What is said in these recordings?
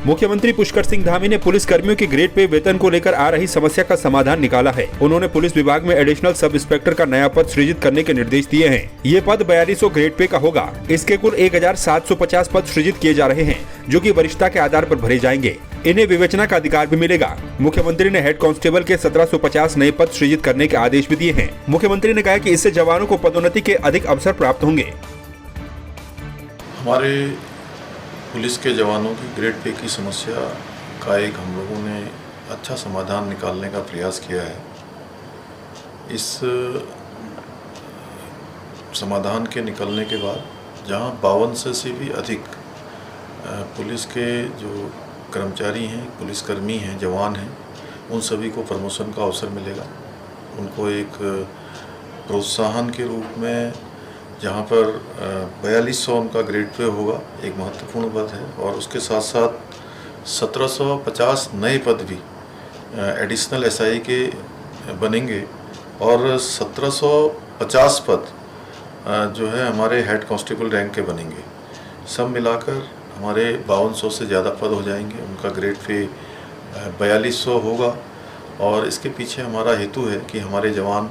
मुख्यमंत्री पुष्कर सिंह धामी ने पुलिस कर्मियों की ग्रेड पे वेतन को लेकर आ रही समस्या का समाधान निकाला है। उन्होंने पुलिस विभाग में एडिशनल सब इंस्पेक्टर का नया पद सृजित करने के निर्देश दिए हैं। ये पद 4200 ग्रेड पे का होगा। इसके कुल 1750 पद सृजित किए जा रहे हैं, जो कि वरिष्ठता के आधार पर भरे जाएंगे। इन्हें विवेचना का अधिकार भी मिलेगा। मुख्यमंत्री ने हेड कांस्टेबल के 1750 नए पद सृजित करने के आदेश भी दिए हैं। मुख्यमंत्री ने कहा कि इससे जवानों को पदोन्नति के अधिक अवसर प्राप्त होंगे। हमारे पुलिस के जवानों की ग्रेड पे की समस्या का एक हम लोगों ने अच्छा समाधान निकालने का प्रयास किया है। इस समाधान के निकलने के बाद जहां 5200 से भी अधिक पुलिस के जो कर्मचारी हैं, पुलिसकर्मी हैं, जवान हैं, उन सभी को प्रमोशन का अवसर मिलेगा। उनको एक प्रोत्साहन के रूप में जहाँ पर 4200 उनका ग्रेड पे होगा, एक महत्वपूर्ण पद है, और उसके साथ साथ 1750 नए पद भी एडिशनल एसआई के बनेंगे और 1750 पद जो है हमारे हेड कांस्टेबल रैंक के बनेंगे। सब मिलाकर हमारे 5200 से ज़्यादा पद हो जाएंगे। उनका ग्रेड पे 4200 होगा और इसके पीछे हमारा हेतु है कि हमारे जवान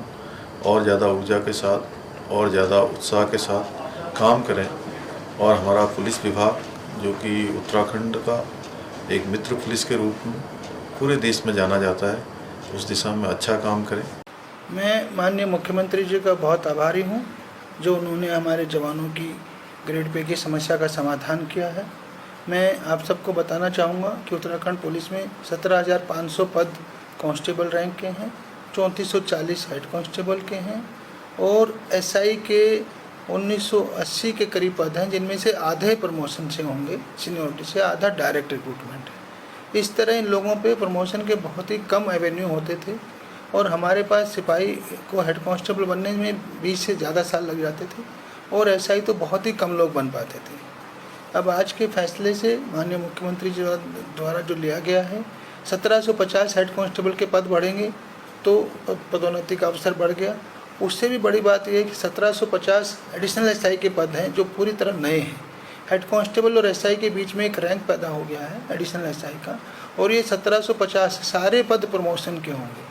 और ज़्यादा ऊर्जा के साथ और ज़्यादा उत्साह के साथ काम करें और हमारा पुलिस विभाग, जो कि उत्तराखंड का एक मित्र पुलिस के रूप में पूरे देश में जाना जाता है, उस दिशा में अच्छा काम करें। मैं माननीय मुख्यमंत्री जी का बहुत आभारी हूं, जो उन्होंने हमारे जवानों की ग्रेड पे की समस्या का समाधान किया है। मैं आप सबको बताना चाहूँगा कि उत्तराखंड पुलिस में 17,500 पद कांस्टेबल रैंक के हैं, 3440 हेड कांस्टेबल के हैं और एसआई के 1980 के करीब पद हैं, जिनमें से आधे प्रमोशन से होंगे, सीनियरिटी से, आधा डायरेक्ट रिक्रूटमेंट है। इस तरह इन लोगों पे प्रमोशन के बहुत ही कम एवेन्यू होते थे और हमारे पास सिपाही को हेड कांस्टेबल बनने में 20 से ज़्यादा साल लग जाते थे और एसआई तो बहुत ही कम लोग बन पाते थे। अब आज के फैसले से माननीय मुख्यमंत्री जी द्वारा जो लिया गया है, 1750 हेड कांस्टेबल के पद बढ़ेंगे तो पदोन्नति का अवसर बढ़ गया। उससे भी बड़ी बात यह है कि 1750 एडिशनल एसआई के पद हैं जो पूरी तरह नए हैं। हेड कांस्टेबल और एसआई के बीच में एक रैंक पैदा हो गया है एडिशनल एसआई का, और ये 1750 सारे पद प्रमोशन के होंगे।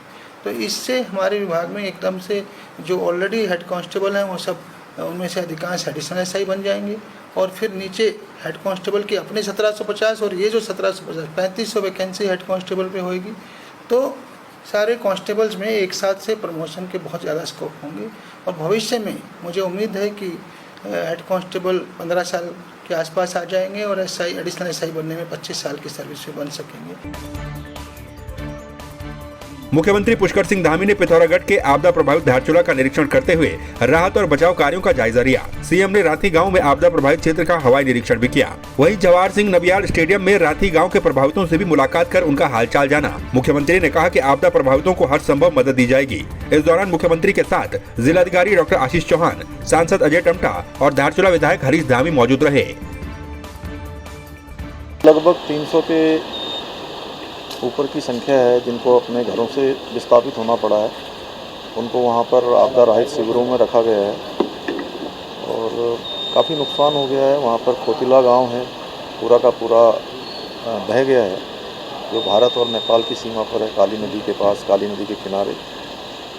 तो इससे हमारे विभाग में एकदम से जो ऑलरेडी हेड कांस्टेबल हैं वो सब, उनमें से अधिकांश एडिशनल एसआई बन जाएंगे और फिर नीचे हेड कांस्टेबल की अपने 1750 और ये जो 1750 3500 वैकेंसी हेड कांस्टेबल पे होएगी। तो सारे कांस्टेबल्स में एक साथ से प्रमोशन के बहुत ज़्यादा स्कोप होंगे और भविष्य में मुझे उम्मीद है कि हेड कांस्टेबल 15 साल के आसपास आ जाएंगे और एसआई, एडिशनल एसआई बनने में 25 साल की सर्विस में बन सकेंगे। मुख्यमंत्री पुष्कर सिंह धामी ने पिथौरागढ़ के आपदा प्रभावित धारचूला का निरीक्षण करते हुए राहत और बचाव कार्यों का जायजा लिया। सीएम ने राथी गांव में आपदा प्रभावित क्षेत्र का हवाई निरीक्षण भी किया। वहीं जवाहर सिंह नबियाल स्टेडियम में राथी गांव के प्रभावितों से भी मुलाकात कर उनका हालचाल जाना। मुख्यमंत्री ने कहा कि आपदा प्रभावितों को हर संभव मदद दी जाएगी। इस दौरान मुख्यमंत्री के साथ जिलाधिकारी डॉक्टर आशीष चौहान, सांसद अजय टमटा और धारचूला विधायक हरीश धामी मौजूद रहे। लगभग 300 के ऊपर की संख्या है जिनको अपने घरों से विस्थापित होना पड़ा है। उनको वहाँ पर आपदा राहत शिविरों में रखा गया है और काफ़ी नुकसान हो गया है। वहाँ पर खोतिला गांव है, पूरा का पूरा बह गया है, जो भारत और नेपाल की सीमा पर है, काली नदी के पास, काली नदी के किनारे।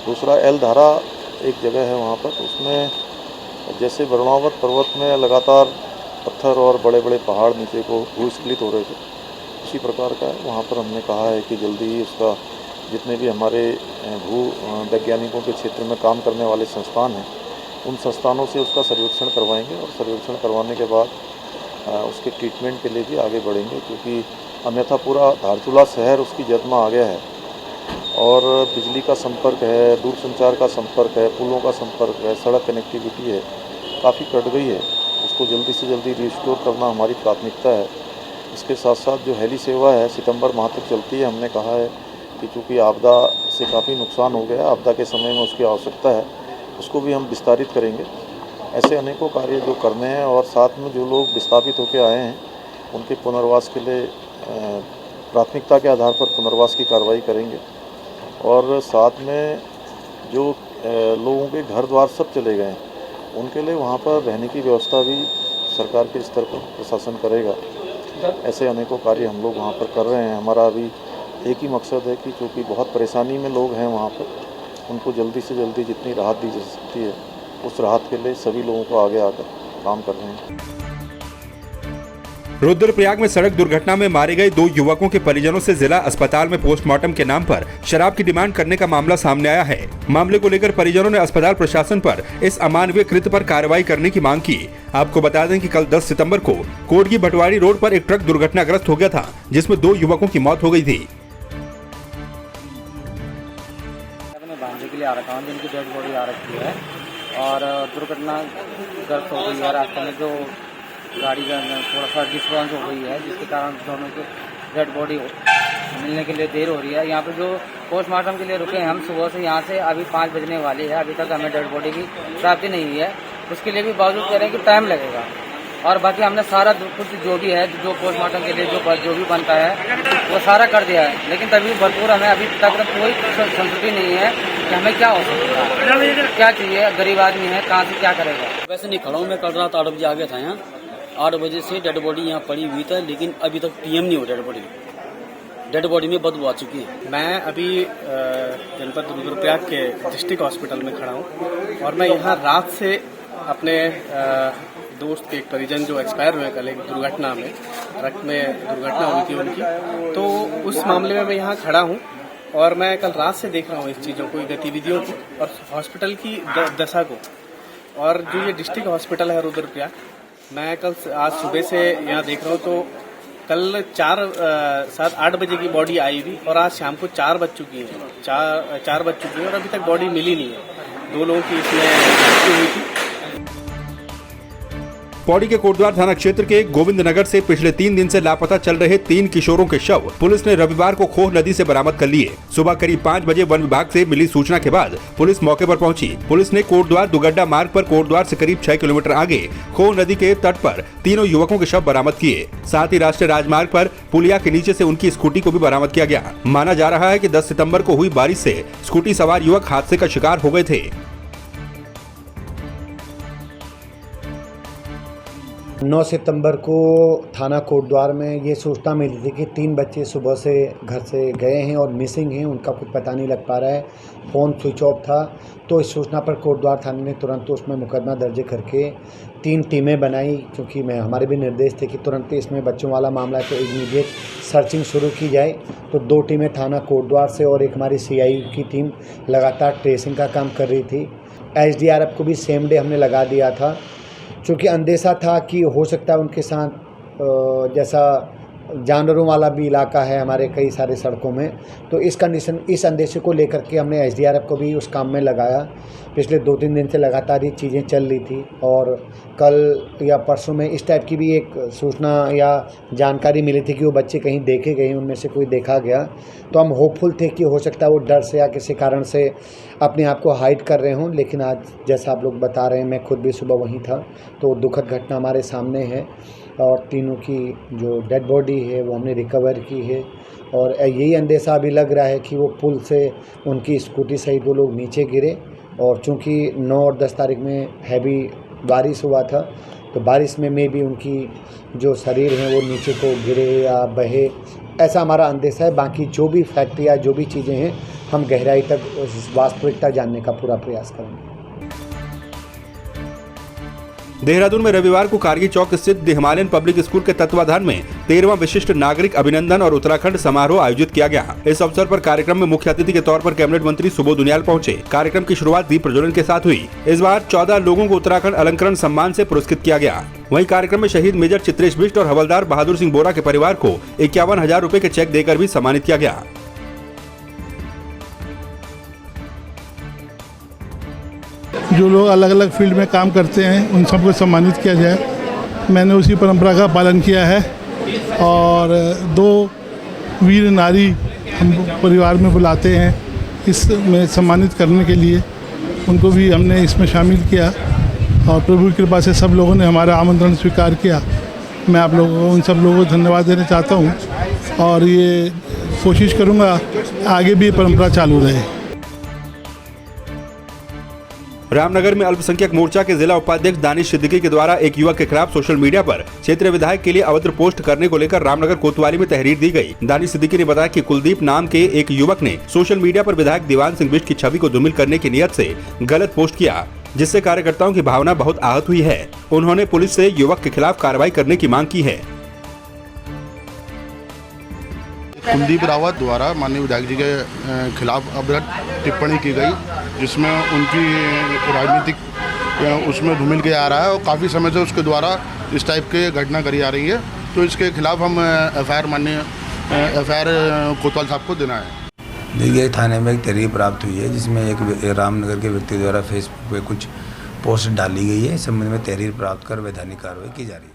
दूसरा एलधारा एक जगह है वहाँ पर, उसमें जैसे वरुणावत पर्वत में लगातार पत्थर और बड़े बड़े पहाड़ नीचे को भूस्खलित हो रहे थे, इसी प्रकार का है। वहाँ पर हमने कहा है कि जल्दी ही उसका जितने भी हमारे भू वैज्ञानिकों के क्षेत्र में काम करने वाले संस्थान हैं, उन संस्थानों से उसका सर्वेक्षण करवाएंगे और सर्वेक्षण करवाने के बाद उसके ट्रीटमेंट के लिए भी आगे बढ़ेंगे, क्योंकि अन्यथा पूरा धारचूला शहर उसकी जद में आ गया है और बिजली का संपर्क है, दूरसंचार का संपर्क है, पुलों का संपर्क है, सड़क कनेक्टिविटी है, काफ़ी कट गई है। उसको जल्दी से जल्दी रिस्टोर करना हमारी प्राथमिकता है। इसके साथ साथ जो हेली सेवा है सितंबर माह तक चलती है। हमने कहा है कि चूँकि आपदा से काफ़ी नुकसान हो गया, आपदा के समय में उसकी आवश्यकता है, उसको भी हम विस्तारित करेंगे। ऐसे अनेकों कार्य जो करने हैं और साथ में जो लोग विस्थापित होकर आए हैं उनके पुनर्वास के लिए प्राथमिकता के आधार पर पुनर्वास की कार्रवाई करेंगे और साथ में जो लोगों के घर द्वार सब चले गए हैं उनके लिए वहाँ पर रहने की व्यवस्था भी सरकार के स्तर पर प्रशासन करेगा। ऐसे अनेकों कार्य हम लोग वहाँ पर कर रहे हैं। हमारा अभी एक ही मकसद है कि चूँकि बहुत परेशानी में लोग हैं वहाँ पर, उनको जल्दी से जल्दी जितनी राहत दी जा सकती है उस राहत के लिए सभी लोगों को आगे आकर काम कर रहे हैं। रुद्रप्रयाग में सड़क दुर्घटना में मारे गए 2 युवकों के परिजनों से जिला अस्पताल में पोस्टमार्टम के नाम पर शराब की डिमांड करने का मामला सामने आया है। मामले को लेकर परिजनों ने अस्पताल प्रशासन पर इस अमानवीय कृत्य पर कार्रवाई करने की मांग की। आपको बता दें कि कल 10 सितंबर को कोटगी भटवाड़ी रोड पर एक ट्रक दुर्घटनाग्रस्त हो गया था, जिसमें 2 युवकों की मौत हो गई थी। अपने भांजे के लिए आ रखा हूँ, जिनकी डेड बॉडी आ रखी है और दुर्घटनाग्रस्त हो गई है। रास्ते में जो गाड़ी का थोड़ा सा डिस्टर्बेंस हो गई है, जिसके कारण दोनों की डेड बॉडी मिलने के लिए देर हो रही है। यहाँ पे जो पोस्टमार्टम के लिए रुके हैं हम सुबह से, यहाँ से अभी 5 बजने वाली है, अभी तक हमें डेड बॉडी की प्राप्ति नहीं हुई है। उसके लिए भी बावजूद कह रहे हैं कि टाइम लगेगा। और बाकी हमने सारा कुछ जो भी है, जो पोस्टमार्टम के लिए जो भी बनता है वो सारा कर दिया है, लेकिन तभी भरपूर हमें अभी तक कोई संतुष्टि नहीं है कि हमें क्या हो सकता है, क्या चाहिए। गरीब आदमी है, कहाँ से क्या करेगा। वैसे नहीं खड़ा हूँ, मैं कल रात 8 बजे आ गया था यहाँ। 8 बजे से डेड बॉडी यहाँ पड़ी हुई था, लेकिन अभी तक पीएम नहीं हो डेड बॉडी में बदबू आ चुकी है। मैं अभी जनपद रुद्रप्रयाग के डिस्ट्रिक्ट हॉस्पिटल में खड़ा हूँ और मैं यहाँ रात से अपने दोस्त के एक परिजन जो एक्सपायर हुए कल एक दुर्घटना में, ट्रक में दुर्घटना हुई थी उनकी, तो उस मामले में मैं यहाँ खड़ा हूँ और मैं कल रात से देख रहा हूँ इस चीज़ों को, गतिविधियों को और हॉस्पिटल की दशा को। और जो ये डिस्ट्रिक्ट हॉस्पिटल है रुद्रप्रयाग, मैं आज सुबह से यहाँ देख रहा हूँ, तो कल 7-8 बजे की बॉडी आई हुई और आज शाम को 4 बज चुकी है, 4 बज चुकी है और अभी तक बॉडी मिली नहीं है। 2 लोगों की इसमें मृत्यु हुई थी। पौड़ी के कोटद्वार थाना क्षेत्र के गोविंद नगर से पिछले 3 दिन से लापता चल रहे 3 किशोरों के शव पुलिस ने रविवार को खोह नदी से बरामद कर लिए। सुबह करीब 5 बजे वन विभाग से मिली सूचना के बाद पुलिस मौके पर पहुंची। पुलिस ने कोटद्वार दुगड्डा मार्ग पर कोटद्वार से करीब 6 किलोमीटर आगे खोह नदी के तट पर तीनों युवकों के शव बरामद किए। साथ ही राष्ट्रीय राजमार्ग पर पुलिया के नीचे से उनकी स्कूटी को भी बरामद किया गया। माना जा रहा है कि 10 सितम्बर को हुई बारिश से स्कूटी सवार युवक हादसे का शिकार हो गए थे। 9 सितंबर को थाना कोटद्वार में ये सूचना मिली थी कि 3 बच्चे सुबह से घर से गए हैं और मिसिंग हैं, उनका कुछ पता नहीं लग पा रहा है, फ़ोन स्विच ऑफ था। तो इस सूचना पर कोटद्वार थाने ने तुरंत उसमें मुकदमा दर्ज करके 3 टीमें बनाई, क्योंकि हमारे भी निर्देश थे कि तुरंत इसमें बच्चों वाला मामला है तो इमीडिएट सर्चिंग शुरू की जाए। तो 2 टीमें थाना कोटद्वार से और एक हमारी CI की टीम लगातार ट्रेसिंग का काम कर रही थी। SDRF को भी सेम डे हमने लगा दिया था, चूँकि अंदेशा था कि हो सकता है उनके साथ जैसा जानवरों वाला भी इलाका है हमारे कई सारे सड़कों में, तो इस अंदेशे को लेकर के हमने SDRF को भी उस काम में लगाया। पिछले 2-3 दिन से लगातार ये चीज़ें चल रही थी और कल या परसों में इस टाइप की भी एक सूचना या जानकारी मिली थी कि वो बच्चे कहीं देखे गए, उनमें से कोई देखा गया। तो हम होपफुल थे कि हो सकता है वो डर से या किसी कारण से अपने आप को हाइड कर रहे हों, लेकिन आज जैसा आप लोग बता रहे हैं, मैं खुद भी सुबह वहीं था, तो दुखद घटना हमारे सामने है और तीनों की जो डेड बॉडी है वो हमने रिकवर की है। और यही अंदेशा अभी लग रहा है कि वो पुल से उनकी स्कूटी सहित वो लोग नीचे गिरे, और चूँकि 9 और 10 तारीख में हैवी बारिश हुआ था, तो बारिश में भी उनकी जो शरीर हैं वो नीचे को गिरे या बहे, ऐसा हमारा अंदेशा है। बाकी जो भी फैक्ट या जो भी चीज़ें हैं, हम गहराई तक वास्तविकता जानने का पूरा प्रयास करेंगे। देहरादून में रविवार को कारगी चौक स्थित द हिमालयन पब्लिक स्कूल के तत्वाधान में 13वां विशिष्ट नागरिक अभिनंदन और उत्तराखंड समारोह आयोजित किया गया। इस अवसर पर कार्यक्रम में मुख्य अतिथि के तौर पर कैबिनेट मंत्री सुबोध उनियाल पहुंचे। कार्यक्रम की शुरुआत दीप प्रज्वलन के साथ हुई। इस बार 14 लोगों को उत्तराखंड अलंकरण सम्मान से पुरस्कृत किया गया। वहीं कार्यक्रम में शहीद मेजर चित्रेश बिष्ट और हवलदार बहादुर सिंह बोरा के परिवार को 51,000 रुपए के चेक देकर भी सम्मानित किया गया। जो लोग अलग अलग फील्ड में काम करते हैं उन सबको सम्मानित किया जाए, मैंने उसी परंपरा का पालन किया है। और 2 वीर नारी हम परिवार में बुलाते हैं इसमें सम्मानित करने के लिए, उनको भी हमने इसमें शामिल किया और प्रभु की कृपा से सब लोगों ने हमारा आमंत्रण स्वीकार किया। मैं आप लोगों को, उन सब लोगों को धन्यवाद देना चाहता हूँ और ये कोशिश करूँगा आगे भी परंपरा चालू रहे। रामनगर में अल्पसंख्यक मोर्चा के जिला उपाध्यक्ष दानिश सिद्दीकी के द्वारा एक युवक के खिलाफ सोशल मीडिया पर क्षेत्रीय विधायक के लिए अभद्र पोस्ट करने को लेकर रामनगर कोतवाली में तहरीर दी गई। दानिश सिद्दीकी ने बताया कि कुलदीप नाम के एक युवक ने सोशल मीडिया पर विधायक दीवान सिंह बिष्ट की छवि को धूमिल करने की नियत से गलत पोस्ट किया, जिससे कार्यकर्ताओं की भावना बहुत आहत हुई है। उन्होंने पुलिस से युवक के खिलाफ कार्रवाई करने की मांग की है। कुलदीप रावत द्वारा माननीय विधायक जी के खिलाफ अभद्र टिप्पणी की गई, जिसमें उनकी राजनीतिक उसमें धूमिल किया जा रहा है और काफ़ी समय से उसके द्वारा इस टाइप के घटना करी जा रही है। तो इसके खिलाफ हम एफआईआर कोतवाल साहब को देना है। देखिए, थाने में एक तहरीर प्राप्त हुई है जिसमें एक रामनगर के व्यक्ति द्वारा फेसबुक पे कुछ पोस्ट डाली गई है। इस संबंध में तहरीर प्राप्त कर वैधानिक कार्रवाई की जा रही है।